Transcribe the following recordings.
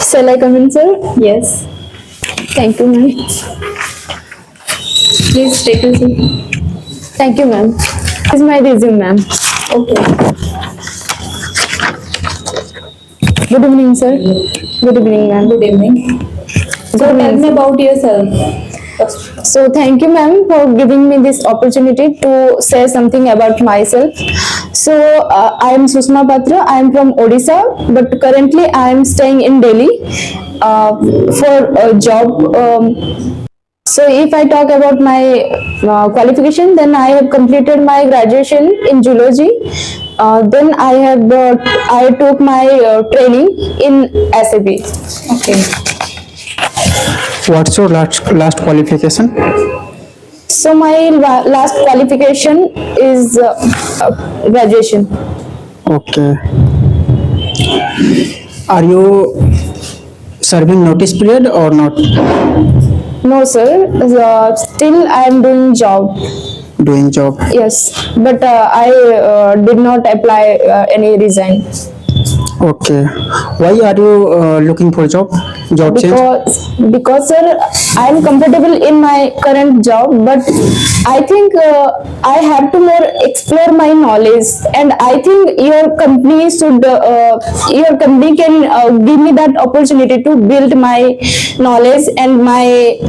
Shall I come in, sir? Yes. Thank you, ma'am. Please take a seat. Thank you, ma'am. This is my resume, ma'am. Okay. Good evening, sir. Good evening, ma'am. Good evening. So Good tell evening, me sir. about yourself. First. So thank you, ma'am, for giving me this opportunity to say something about myself. So I am Susma Patra. I am from Odisha, but currently I am staying in Delhi for a job. So if I talk about my qualification, then I have completed my graduation in zoology. Then I took my training in SAB. Okay. What's your last qualification? So my last qualification is graduation. Okay. Are you serving notice period or not? No, sir. Still, I am doing job. Doing job. Yes, but I did not apply any resign Okay. Why are you looking for job? Job change? because sir, I am comfortable in my current job, but I think I have to more explore my knowledge, and I think your company can give me that opportunity to build my knowledge and my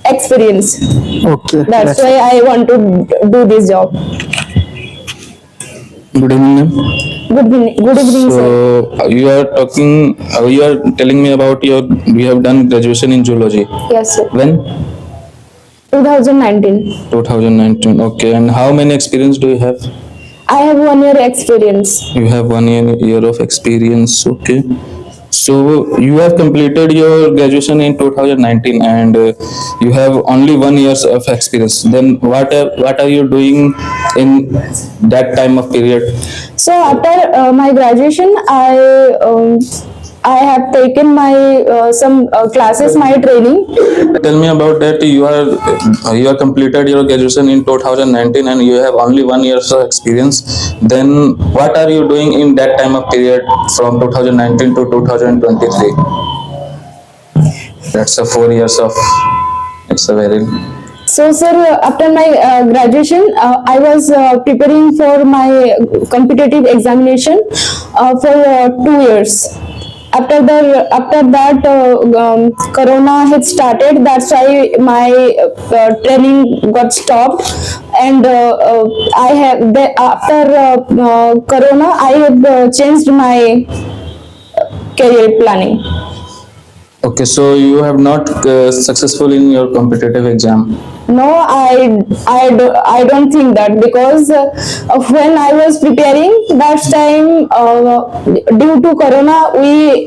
experience. Okay. That's why I want to do this job. Good evening, ma'am. Good evening, sir. So you are telling me about you have done graduation in zoology. Yes, sir. When? 2019. 2019. Okay. And how many experience do you have? I have 1 year experience. You have 1 year of experience. Okay. So you have completed your graduation in 2019 and you have only 1 year of experience. Then what are you doing in that time of period? So after my graduation, I have taken my some classes, my training. Tell me about that. You are completed your graduation in 2019 and you have only 1 year of experience. Then what are you doing in that time of period from 2019 to 2023? That's a 4 years of. It's a very. So, sir, after my graduation, I was preparing for my competitive examination for 2 years. After that, Corona had started. That's why my training got stopped, and after Corona, I have changed my career planning. Okay, so you have not successful in your competitive exam. No, I don't think that, because when I was preparing that time, due to Corona, we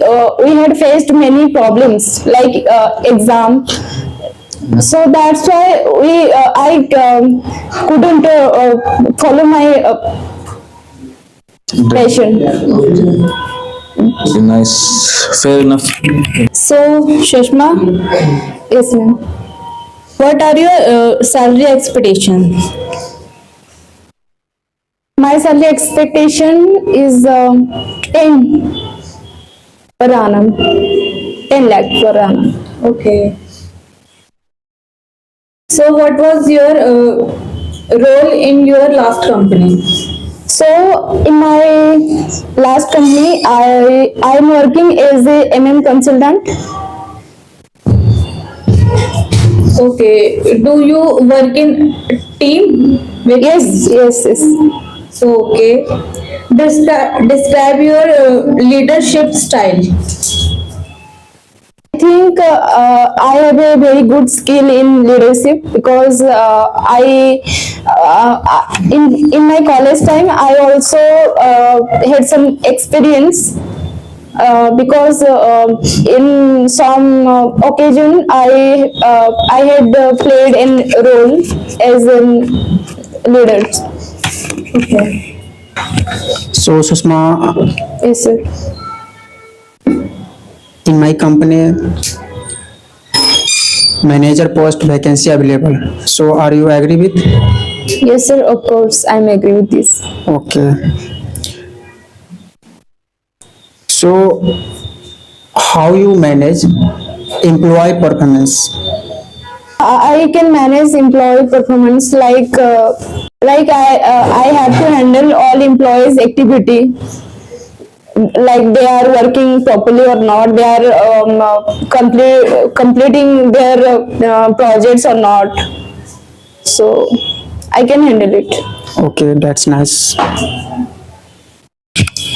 had faced many problems like exam. So that's why I couldn't follow my passion. Okay, nice. Fair enough. So Shushma, Yes, ma'am. what are your salary expectations? My salary expectation is 10 per annum, 10 lakh per annum. Okay. So what was your role in your last company? So in my last company, I am working as a consultant. Okay. Do you work in team? Yes. So okay. Describe your leadership style. I think I have a very good skill in leadership, because in my college time I also had some experience. Because in some occasion I had played a role as a leader. Okay. So Susma, Yes, sir. in my company, manager post vacancy available. So are you agree with? Yes, sir. Of course, I am agree with this. Okay. So how you manage employee performance? I can manage employee performance like I have to handle all employees' activity, like they are working properly or not, they are completing their projects or not. So I can handle it. Okay, that's nice.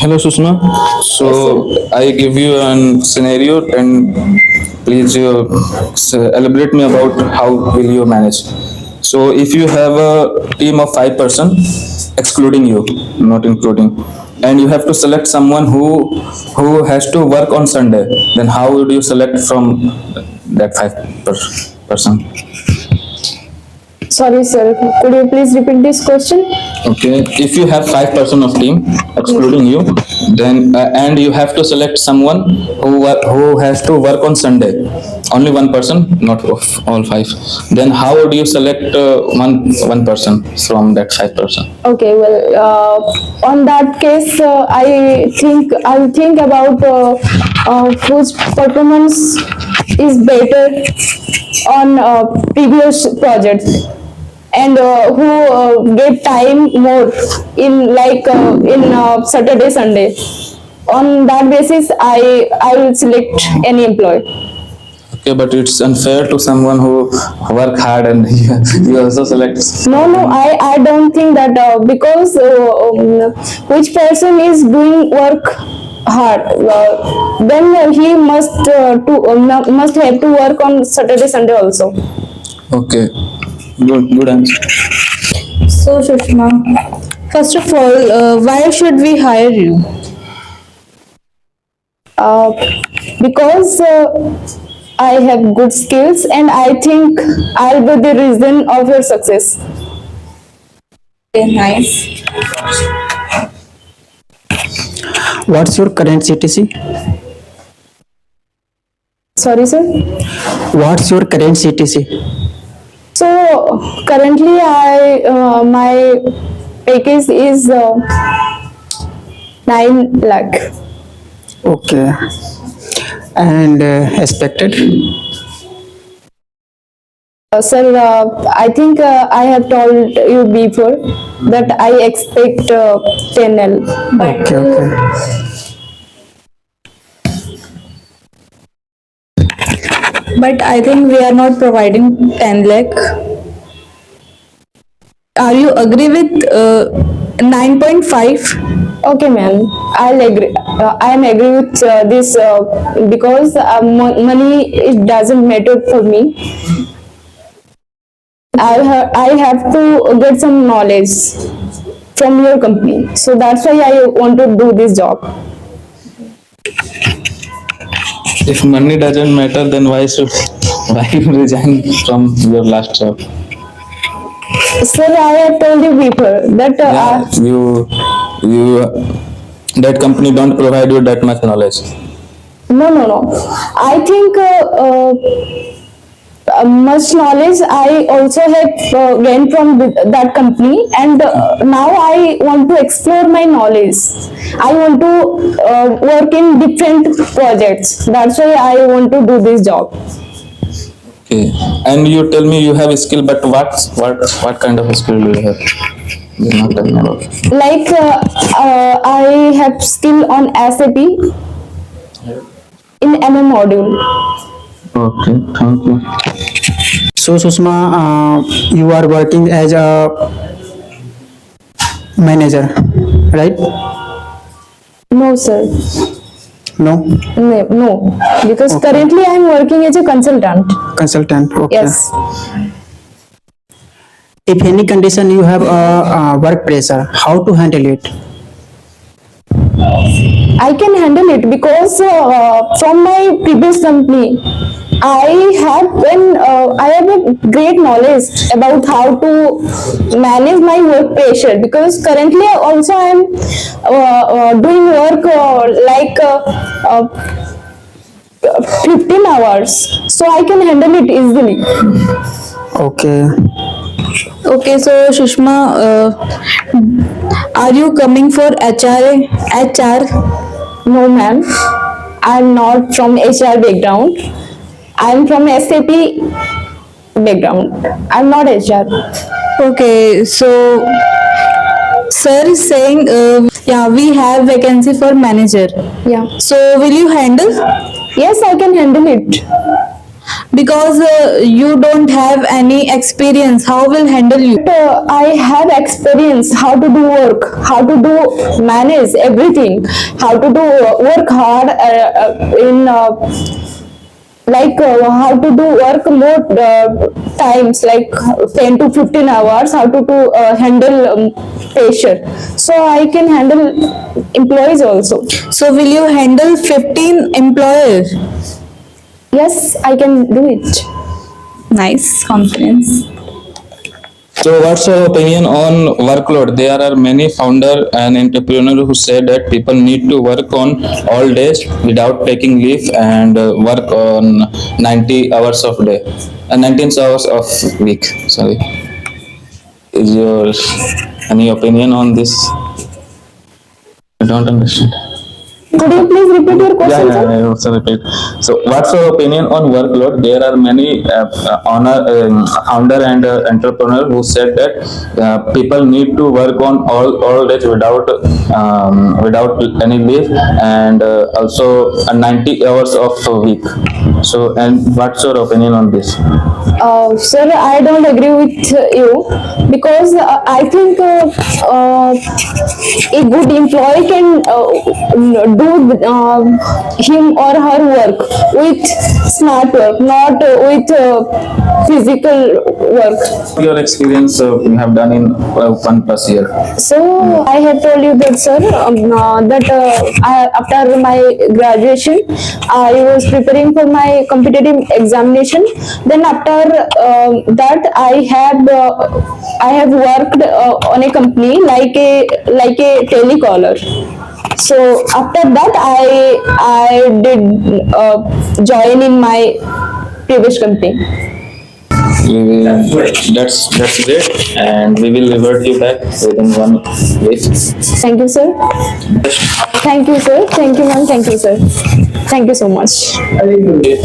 Hello, Sushma. So I give you a scenario, and please elaborate me about how will you manage. So if you have a team of 5 person, excluding you, not including, and you have to select someone who has to work on Sunday, then how would you select from that person? Sorry, sir. Could you please repeat this question? Okay, if you have 5 person of team, excluding you, then and you have to select someone who has to work on Sunday, only one person, not of all 5. Then how would you select one person from that 5 person? Okay, well, on that case, I'll think about whose performance is better on previous projects, and who get time more in Saturday, Sunday. On that basis, I will select any employee. Okay, but it's unfair to someone who work hard and you also select. No, I don't think that because which person is doing work hard, then he must have to work on Saturday, Sunday also. Okay, good answer. So Sushma, first of all, why should we hire you? Because I have good skills and I think I'll be the reason of your success. Okay, nice. What's your current CTC? Sorry, sir. What's your current CTC? So currently, my package is 9 lakh. Okay. And expected? Sir, I think I have told you before that I expect 10L. Okay. But I think we are not providing 10 lakh. Are you agree with 9.5? Okay, ma'am. I'll agree. I am agree with this because money it doesn't matter for me. I have to get some knowledge from your company, so that's why I want to do this job. If money doesn't matter, then why you resign from your last job? Sir, I have told you before that That company don't provide you that much knowledge. no. I think much knowledge I also have gained from that company, and now I want to explore my knowledge. I want to work in different projects. That's why I want to do this job. Okay. And you tell me you have a skill, but what kind of a skill do you have? You're not telling about. Like I have skill on SAP in MM module. Okay, thank you. So Sushma, you are working as a manager, right? No, sir. No? No, because Okay. currently I am working as a consultant. Consultant, okay. Yes. If any condition you have work pressure, how to handle it? I can handle it because from my previous company, I have a great knowledge about how to manage my work pressure, because currently also I am doing work 15 hours, so I can handle it easily. Okay. Okay, so Sushma, are you coming for HR? No, ma'am. I'm not from HR background. I'm from SAP background. I'm not HR. Okay, so sir is saying, yeah, we have vacancy for manager. Yeah. So will you handle? Yes, I can handle it. Because you don't have any experience, how will handle you? But I have experience how to do work, how to do manage everything, how to do work hard in how to do work more times like 10 to 15 hours, how to do handle pressure. So I can handle employees also. So will you handle 15 employers? Yes, I can do it. Nice confidence. So what's your opinion on workload? There are many founder and entrepreneurs who say that people need to work on all days without taking leave and work on 90 hours of day, 19 hours of week. Sorry. Is your any opinion on this? I don't understand. Could you please repeat your question, sir? I also repeat. So, what's your opinion on workload? There are many founder and entrepreneur who said that people need to work on all days without any leave and also 90 hours of a week. So, and what's your opinion on this? Sir, I don't agree with you because I think a good employee can do him or her work with smart work, not with physical work. Your experience you have done in 1+ year. So I have told you that, sir, after my graduation, I was preparing for my competitive examination. Then after that, I have worked on a company like a telecaller. So after that, I did join in my previous company. That's great, and we will revert you back within 1 week. Thank you, sir. Thank you, sir. Thank you, ma'am. Thank you, sir. Thank you so much. Okay.